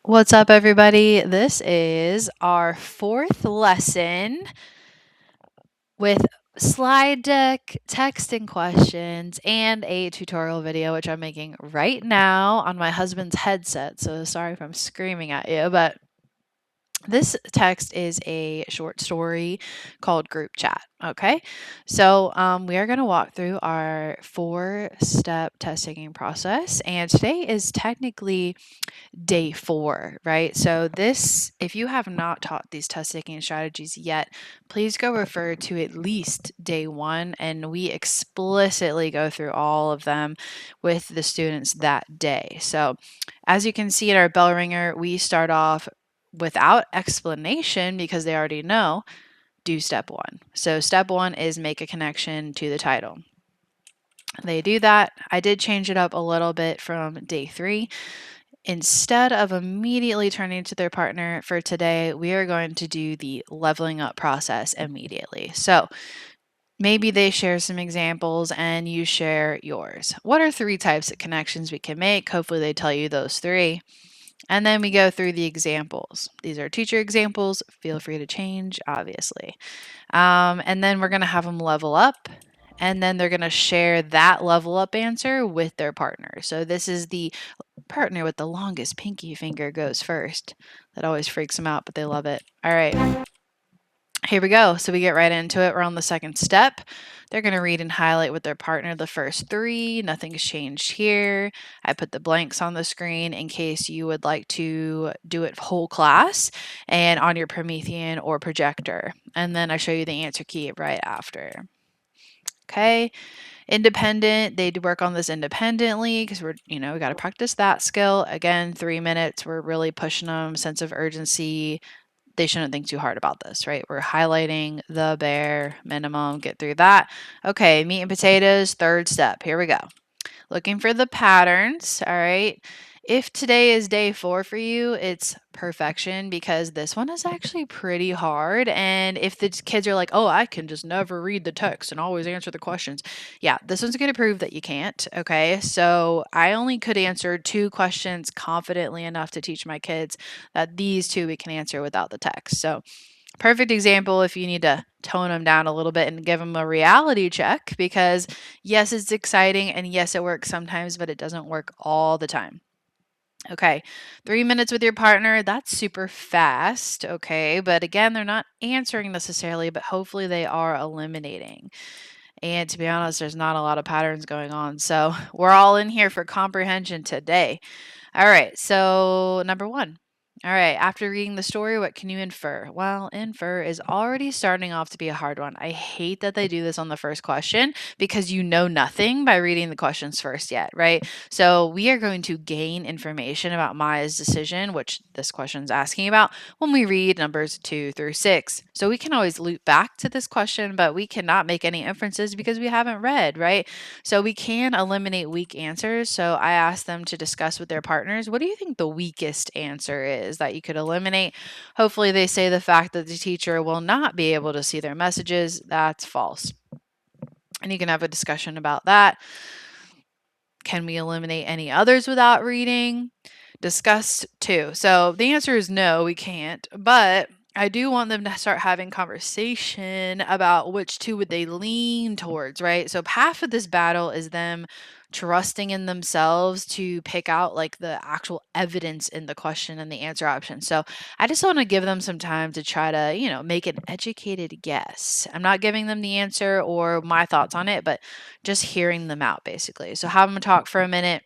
What's up, everybody? This is our fourth lesson with slide deck, text and questions, and a tutorial video, which I'm making right now on my husband's headset. So sorry if I'm screaming at you, but this text is a short story called Group Chat. Okay, so we are going to walk through our 4-step test taking process, and today is technically day 4, right? So this, if you have not taught these test taking strategies yet, please go refer to at least day 1, and we explicitly go through all of them with the students that day. So as you can see in our bell ringer, we start off without explanation because they already know. Do step 1. So step 1 is make a connection to the title. They do that. I did change it up a little bit from day 3. Instead of immediately turning to their partner for today, we are going to do the leveling up process immediately. So maybe they share some examples and you share yours. What are 3 types of connections we can make? Hopefully they tell you those 3. And then we go through the examples. These are teacher examples. Feel free to change, obviously. And then we're going to have them level up. And then they're going to share that level up answer with their partner. So this is the partner with the longest pinky finger goes first. That always freaks them out, but they love it. All right. Here we go. So we get right into it. We're on the second step. They're going to read and highlight with their partner the first 3. Nothing's changed here. I put the blanks on the screen in case you would like to do it whole class and on your Promethean or projector. And then I show you the answer key right after. Okay. Independent, they work on this independently because we got to practice that skill. Again, 3 minutes. We're really pushing them, sense of urgency. They shouldn't think too hard about this, right? We're highlighting the bare minimum, get through that. Okay, meat and potatoes, 3rd step. Here we go. Looking for the patterns, all right? If today is day 4 for you, it's perfection because this one is actually pretty hard. And if the kids are like, oh, I can just never read the text and always answer the questions. Yeah, this one's going to prove that you can't. Okay. So I only could answer 2 questions confidently enough to teach my kids that these 2 we can answer without the text. So perfect example if you need to tone them down a little bit and give them a reality check because yes, it's exciting and yes, it works sometimes, but it doesn't work all the time. Okay, 3 minutes with your partner, that's super fast, okay? But again, they're not answering necessarily, but hopefully they are eliminating. And to be honest, there's not a lot of patterns going on. So we're all in here for comprehension today. All right, so number 1. All right, after reading the story, what can you infer? Well, infer is already starting off to be a hard one. I hate that they do this on the first question because you know nothing by reading the questions first yet, right? So we are going to gain information about Maya's decision, which this question is asking about, when we read numbers 2 through 6. So we can always loop back to this question, but we cannot make any inferences because we haven't read, right? So we can eliminate weak answers. So I asked them to discuss with their partners, what do you think the weakest answer is that you could eliminate? Hopefully they say the fact that the teacher will not be able to see their messages. That's false. And you can have a discussion about that. Can we eliminate any others without reading? Discussed 2. So the answer is no, we can't. But I do want them to start having conversation about which 2 would they lean towards, right? So half of this battle is them trusting in themselves to pick out like the actual evidence in the question and the answer option. So I just want to give them some time to try to, make an educated guess. I'm not giving them the answer or my thoughts on it, but just hearing them out basically. So have them talk for a minute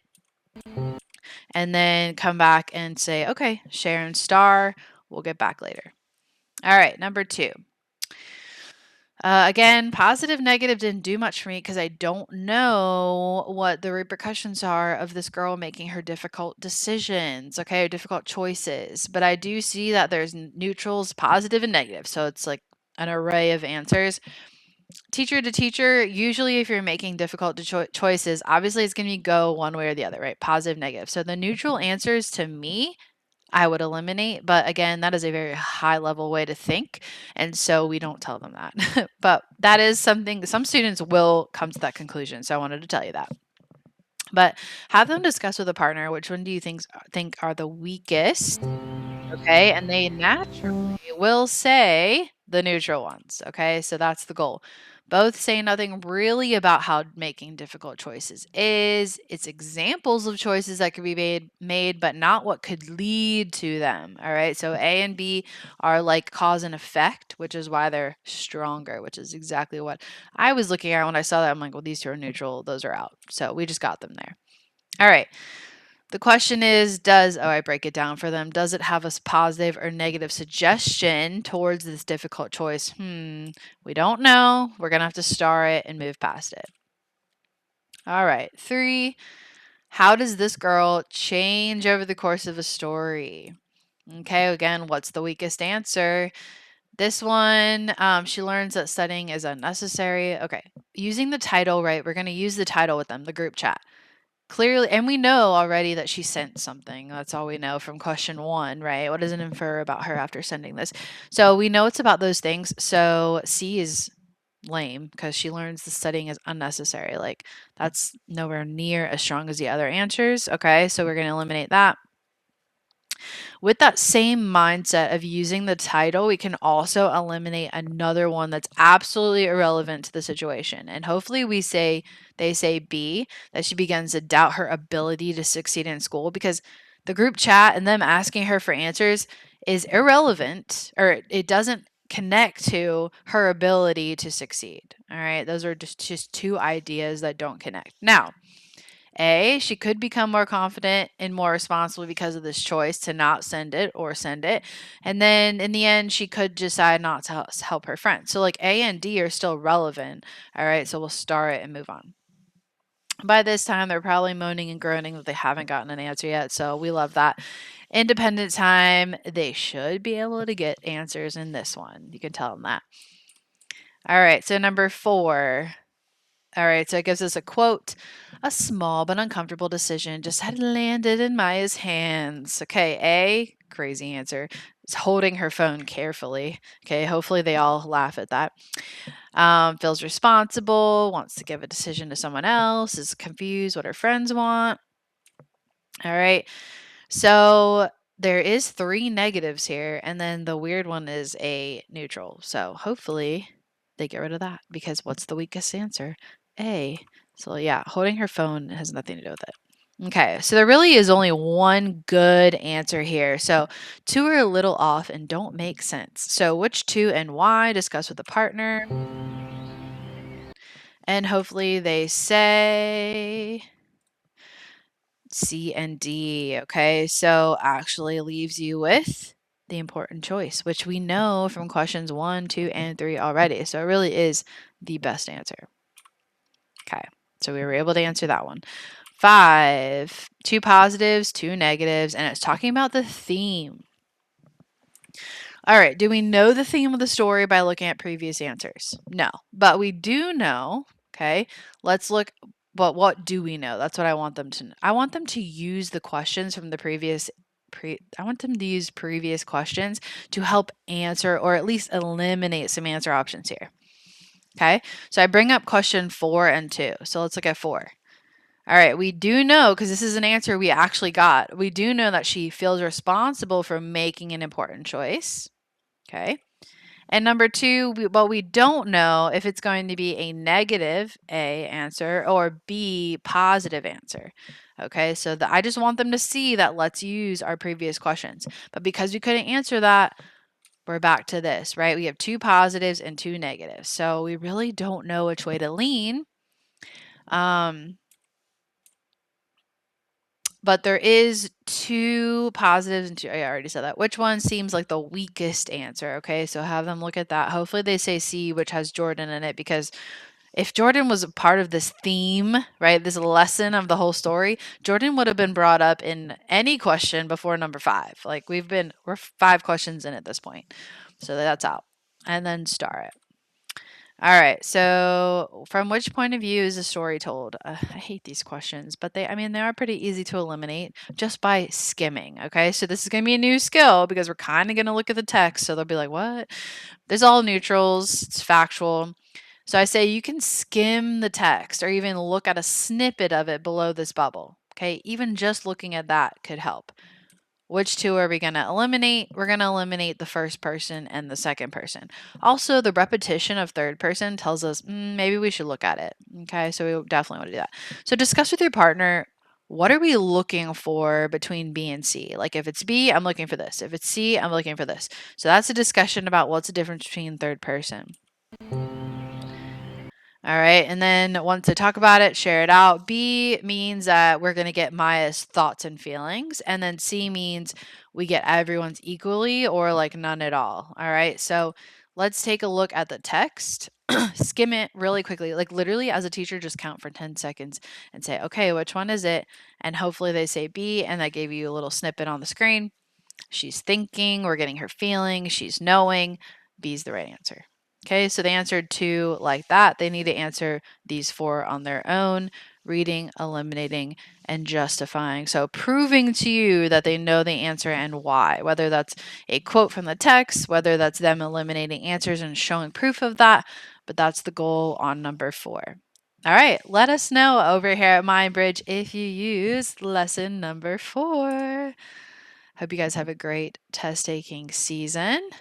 and then come back and say, okay, Sharon star, we'll get back later. All right, number 2. Again, positive, negative didn't do much for me because I don't know what the repercussions are of this girl making her difficult decisions, okay, or difficult choices. But I do see that there's neutrals, positive and negative. So it's like an array of answers. Teacher to teacher, usually if you're making difficult choices, obviously it's going to go one way or the other, right? Positive, negative. So the neutral answers to me, I would eliminate. But again, that is a very high level way to think. And so we don't tell them that. But that is something some students will come to that conclusion. So I wanted to tell you that. But have them discuss with a partner which one do you think are the weakest. Okay, and they naturally will say the neutral ones. Okay, so that's the goal. Both say nothing really about how making difficult choices is. It's examples of choices that could be made, but not what could lead to them. All right, so A and B are like cause and effect, which is why they're stronger, which is exactly what I was looking at when I saw that. I'm like, well, these two are neutral, those are out. So we just got them there. All right. The question is, I break it down for them. Does it have a positive or negative suggestion towards this difficult choice? We don't know. We're going to have to star it and move past it. All right. 3, how does this girl change over the course of a story? Okay, again, what's the weakest answer? This one, she learns that studying is unnecessary. Okay, using the title, right? We're going to use the title with them, the group chat. Clearly, and we know already that she sent something. That's all we know from question 1, right? What does it infer about her after sending this? So we know it's about those things. So C is lame because she learns the studying is unnecessary. Like, that's nowhere near as strong as the other answers. Okay, so we're going to eliminate that. With that same mindset of using the title, we can also eliminate another one that's absolutely irrelevant to the situation. And hopefully they say B, that she begins to doubt her ability to succeed in school, because the group chat and them asking her for answers is irrelevant, or it doesn't connect to her ability to succeed. All right, those are just two ideas that don't connect. Now, A, she could become more confident and more responsible because of this choice to not send it or send it. And then in the end, she could decide not to help her friend. So, like, A and D are still relevant. All right, so we'll star it and move on. By this time, they're probably moaning and groaning that they haven't gotten an answer yet. So we love that. Independent time, they should be able to get answers in this one. You can tell them that. All right, so number 4. All right, so it gives us a quote. A small but uncomfortable decision just had landed in Maya's hands. Okay, A, crazy answer, is holding her phone carefully. Okay, hopefully they all laugh at that. Feels responsible, wants to give a decision to someone else, is confused what her friends want. All right, so there is 3 negatives here, and then the weird one is a neutral. So hopefully they get rid of that, because what's the weakest answer? A. So yeah, holding her phone has nothing to do with it. Okay, so there really is only one good answer here. So 2 are a little off and don't make sense. So which 2 and why? Discuss with the partner. And hopefully they say C and D. Okay, so actually leaves you with the important choice, which we know from questions 1, 2, and 3 already. So it really is the best answer. Okay, so we were able to answer that one. 5, 2 positives, 2 negatives, and it's talking about the theme. All right, do we know the theme of the story by looking at previous answers? No, but we do know, okay, let's look, but what do we know? That's what I want them to know. I want them to use the questions from the I want them to use previous questions to help answer, or at least eliminate some answer options here. Okay, so I bring up question 4 and 2. So let's look at 4. All right, we do know, because this is an answer we actually got, we do know that she feels responsible for making an important choice. Okay. And number 2, we don't know if it's going to be a negative A answer or B positive answer. Okay, so I just want them to see that let's use our previous questions. But because we couldn't answer that, we're back to this, right? We have 2 positives and 2 negatives. So we really don't know which way to lean. But there is 2 positives and 2, I already said that. Which one seems like the weakest answer? Okay, so have them look at that. Hopefully they say C, which has Jordan in it, because if Jordan was a part of this theme, right, this lesson of the whole story, Jordan would have been brought up in any question before number 5. Like, we're 5 questions in at this point. So that's out. And then star it. All right. So, from which point of view is the story told? I hate these questions, but they are pretty easy to eliminate just by skimming. Okay. So, this is going to be a new skill because we're kind of going to look at the text. So, they'll be like, what? There's all neutrals, it's factual. So I say you can skim the text or even look at a snippet of it below this bubble. Okay, even just looking at that could help. Which two are we going to eliminate? We're going to eliminate the first person and the second person. Also, the repetition of third person tells us maybe we should look at it. Okay, so we definitely want to do that. So discuss with your partner, what are we looking for between B and C? Like if it's B, I'm looking for this. If it's C, I'm looking for this. So that's a discussion about what's the difference between third person. All right, and then once I talk about it, share it out. B means that we're going to get Maya's thoughts and feelings, and then C means we get everyone's equally or like none at all. All right, so let's take a look at the text. Skim it really quickly, like literally as a teacher, just count for 10 seconds and say, okay, which one is it? And hopefully they say B, and that gave you a little snippet on the screen. She's thinking, we're getting her feeling, she's knowing. B's the right answer. Okay, so they answered 2 like that. They need to answer these 4 on their own: reading, eliminating, and justifying. So proving to you that they know the answer and why, whether that's a quote from the text, whether that's them eliminating answers and showing proof of that, but that's the goal on number 4. All right, let us know over here at MindBridge if you used lesson number 4. Hope you guys have a great test taking season.